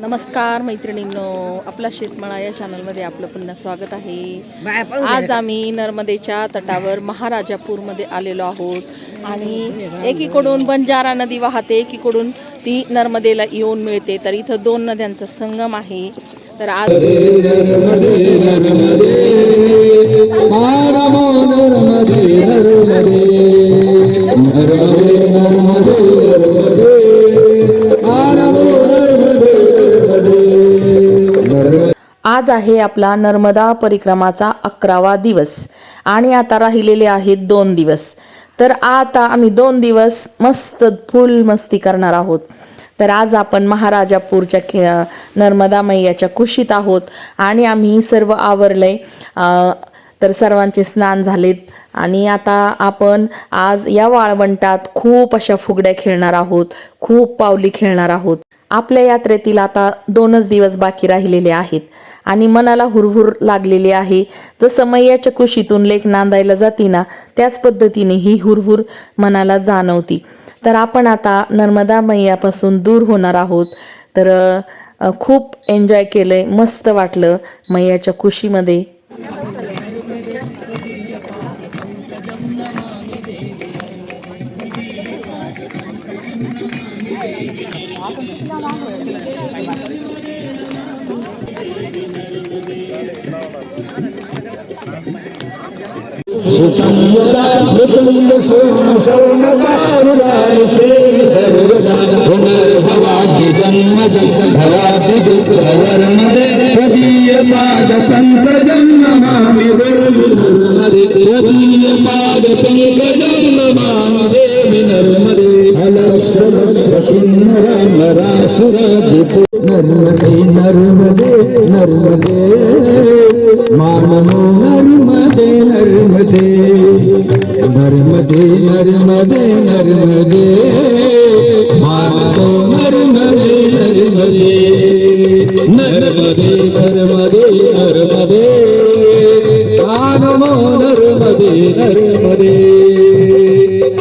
नमस्कार मैत्रिणींनो, आपला शेतमाळा या चॅनलमध्ये आपलं पुन्हा स्वागत आहे। आज आम्ही नर्मदेच्या तटावर महाराजापूरमध्ये आलेलो आहोत आणि एकीकडून बंजारा नदी वाहते, एकीकडून ती नर्मदेला येऊन मिळते। तर इथं दोन नद्यांचा संगम आहे। तर आज आज आहे आपला नर्मदा परिक्रमाचा 11वा दिवस आणि आता राहिलेले आहेत 2 दिवस। तर आता आम्ही 2 दिवस मस्त फुल मस्ती करणार आहोत। तर आज आपण महाराजापूरच्या नर्मदा मैयाच्या कुशीत आहोत आणि आम्ही सर्व आवरले। तर सर्वांचे स्नान झालेत आणि आता आपण आज या वाळवंटात खूप अशा फुगड्या खेळणार आहोत, खूप पावली खेळणार आहोत। आपल्या यात्रेतील आता 2च दिवस बाकी राहिलेले आहेत आणि मनाला हुरहुर लागलेली आहे। जसं मैयाच्या कुशीतून लेक नांदायला जाती ना, त्याच पद्धतीने ही हुरहुर मनाला जाणवती। तर आपण आता नर्मदा मैयापासून दूर होणार आहोत। तर खूप एन्जॉय केलंय, मस्त वाटलं मैयाच्या कुशीमध्ये। नर्मदे नर्मदे नर्मदे मानमो नर्मदे नर्मदे नर्मदे नर्मदे नर्मदे मानमो नर्मदे नर्मदे नर्मदे नर्मदे नर्मदे मानमो नर्मदे नर्मदे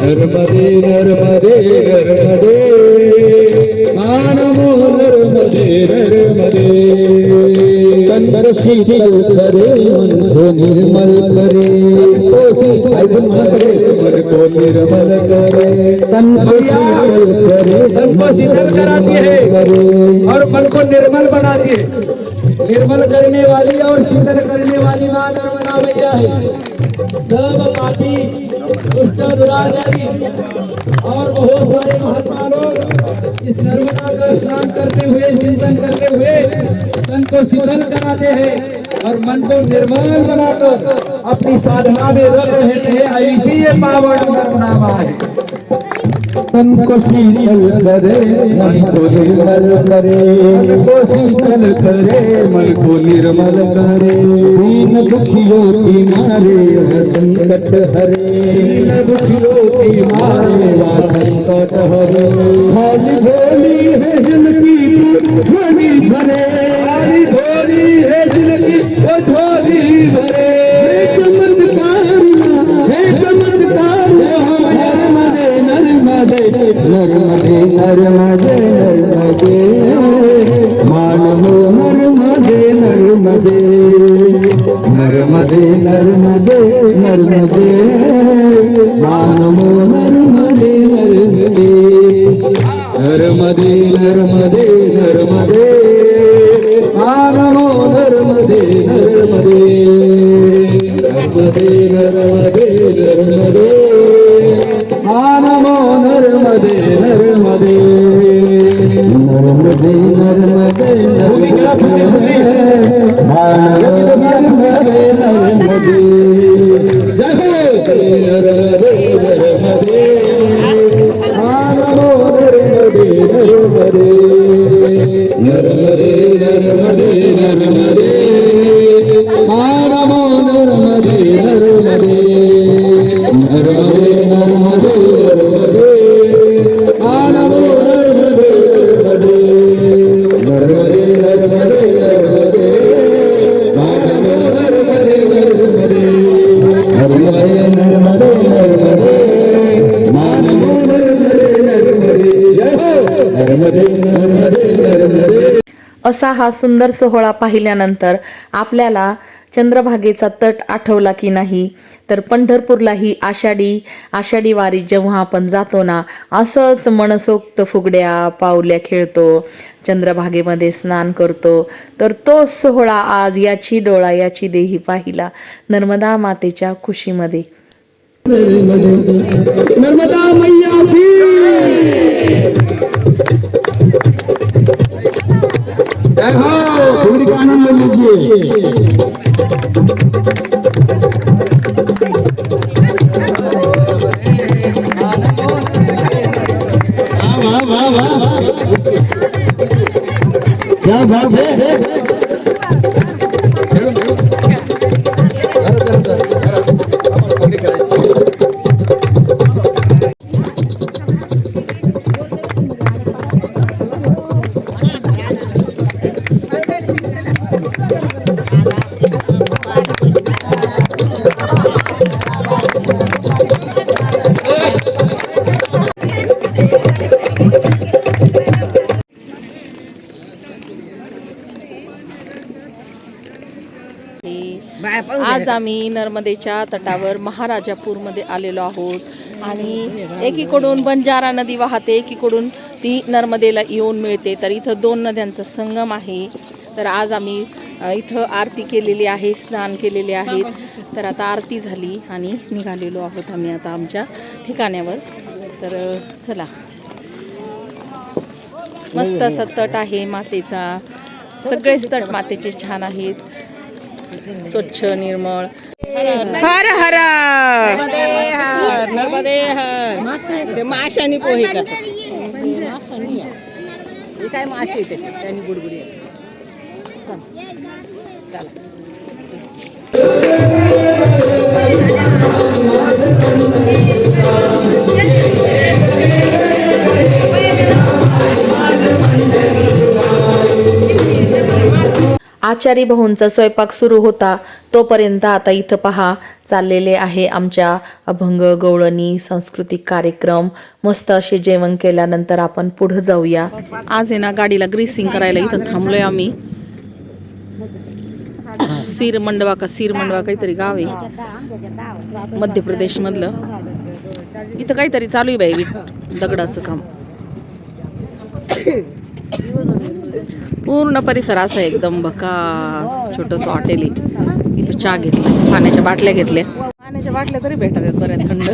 नर्मदे नर्मदे नर्मदे मानमो नर्मदे नर्मदे कंदर शीतल करे मन को निर्मल करे मन को निर्मल करे तन को शीतल कराती है और मन को निर्मल बनाती है। निर्मल करने वाली और शीतल करने वाली मां नर्मदा मैया है। सब पापी दुष्ट दुराचारी और बहुत सारे महात्मा लोग इस नर्मदा का स्नान करते हुए, चिंतन करते हुए तन को शीतल कराते हैं और मन को निर्मल बनाकर अपनी साधना में रत रहते हैं। ऐसी ये पावन नर्मदा है। तन को शीतल करे मन को निर्मल करे, मन को शीतल करे मन को निर्मल करे। दीन दुखियों की मारे वह संकट हरे, दीन दुखियों की मारे वह संकट हरे। भोली भोली है जिनकी झोली भरे, हरी भोली है जिनकी वो झोली भरे। नर्मदे नर्मदे नर्मदे मानमो नर्मदे नर्मदे नर्मदे नर्मदे नर्मदे मानमो नर्मदे नर्मदे नर्मदे नर्मदे नर्मदे मानमो नर्मदे नर्मदे नर्मदे नर्मदे नर्मदे मानमो नर्मदे नर्मदे नर्मदे नर्मदे नर्मदे मानमो नर्मदे नर्मदे जय नर्मदे नर्मदे मानमो नर्मदे नर्मदे नर्मदे नर्मदे नर्मदे मानमो नर्मदे नर्मदे नर्मदे नर्मदे असा हा सुंदर सोहळा पाहिल्यानंतर आपल्याला चंद्रभागेचा तट आठवला की नाही, तर पंढरपूरलाही आषाढी वारी जेव्हा आपण जातो ना, असंच मनसोक्त फुगड्या पावल्या खेळतो, चंद्रभागेमध्ये स्नान करतो, तर तो सोहळा आज याची डोळा याची देही पाहिला नर्मदा मातेच्या खुशीमध्ये. नर्मदा मैया की जय हो. थोड़ी का आनंद लीजिए. वाह वाह वाह वाह, क्या बात है. आज आम्ही नर्मदेच्या तटावर महाराजापूरमध्ये आलेलो आहोत आणि एकीकडून बंजारा नदी वाहते, एकीकडून ती नर्मदेला येऊन मिळते. तर इथं दोन नद्यांचा संगम आहे. तर आज आम्ही इथं आरती केलेली आहे, स्नान केलेले आहेत. तर आता आरती झाली आणि निघालेलो आहोत आम्ही आता आमच्या ठिकाण्यावर. तर चला, मस्त असा तट आहे मातेचा. सगळेच तट मातेचे छान आहेत, स्वच्छ निर्मळ. हर हर नर्मदे हर माशानी पोहे करतात. काय मासे येते त्यांनी गुडगुडी. आचारी भाऊंचा स्वयंपाक सुरू होता तोपर्यंत आता इथं पहा चाललेले आहे आमच्या अभंग गवळणी सांस्कृतिक कार्यक्रम. मस्त असे जेवण केल्यानंतर आपण पुढे जाऊया. आज आहे ना गाडीला ग्रीसिंग करायला इथं थांबलोय आम्ही. सिरमंडवा काहीतरी गाव आहे मध्य प्रदेश मधलं. इथं काहीतरी चालू आहे बाई दगडाचं काम. पूर्ण परिसर असा एकदम भकास. छोटंसं हॉटेल आहे. इथं चहा घेतला, पाण्याच्या बाटल्या घेतल्या. पाण्याच्या बाटल्या तरी भेटत आहेत बऱ्याच थंड.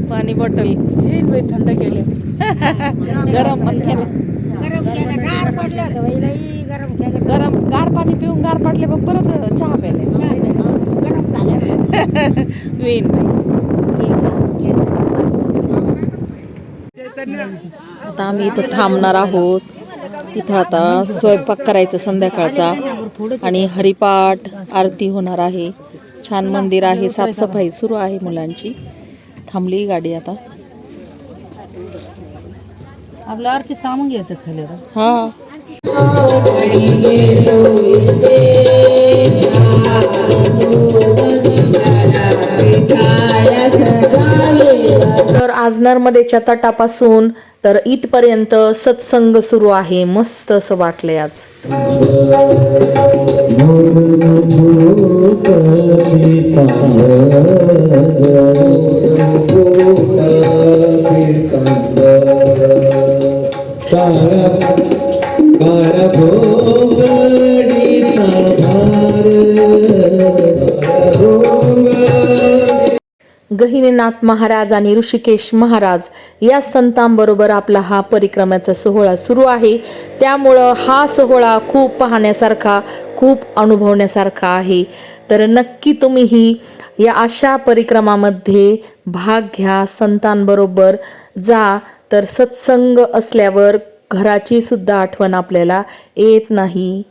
पाणी बॉटल येईन बाई थंड केले. गरम पण केलं. गरम गार पाणी पिऊन गार पाटले बघ परत चहा प्यायला येईन बाई. आता आम्ही इथं थांबणार आहोत. इथं आता स्वयंपाक करायचा संध्याकाळचा आणि हरिपाठ आरती होणार आहे. छान मंदिर आहे, साफसफाई सुरू आहे मुलांची. थांबली गाडी आता. आपलं आरती सामून घ्यायचं खाली. हा तर आज नर्मदेच्या तटापासून तर इथपर्यंत सत्संग सुरू आहे. मस्त असं वाटलंय आज. गहिनीनाथ महाराज आणि ऋषिकेश महाराज या संतांबरोबर आपला हा परिक्रमाचा सोहळा सुरू आहे. त्यामुळं हा सोहळा खूप पाहण्यासारखा, खूप अनुभवण्यासारखा आहे. तर नक्की तुम्हीही या अशा परिक्रमामध्ये भाग घ्या, संतांबरोबर जा. तर सत्संग असल्यावर घराची सुद्धा आठवण आपल्याला येत नाही.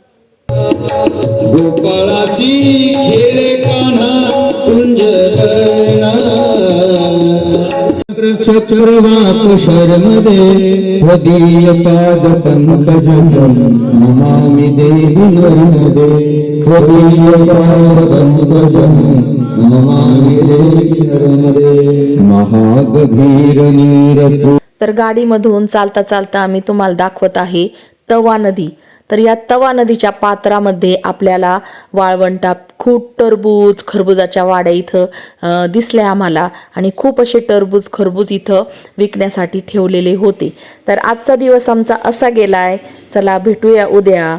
गोपाळाशी खेळे कान्हा कुंजरना चक्रवाक शर्मदे वदीय पाद पंकजं नमामि देवी नर्मदे वदीय पाद पंकजं नमामि देवी नर्मदे महागभीर नीर तर गाडीमधून चालता चालता आम्ही तुम्हाला दाखवत आहे तवा नदी. तर या तवा नदीच्या पात्रामध्ये आपल्याला वाळवंटात खूप टरबूज खरबुजाच्या वाड्या इथं दिसल्या आम्हाला आणि खूप असे टरबूज खरबूज इथं विकण्यासाठी ठेवलेले होते. तर आजचा दिवस आमचा असा गेलाय. चला भेटूया उद्या.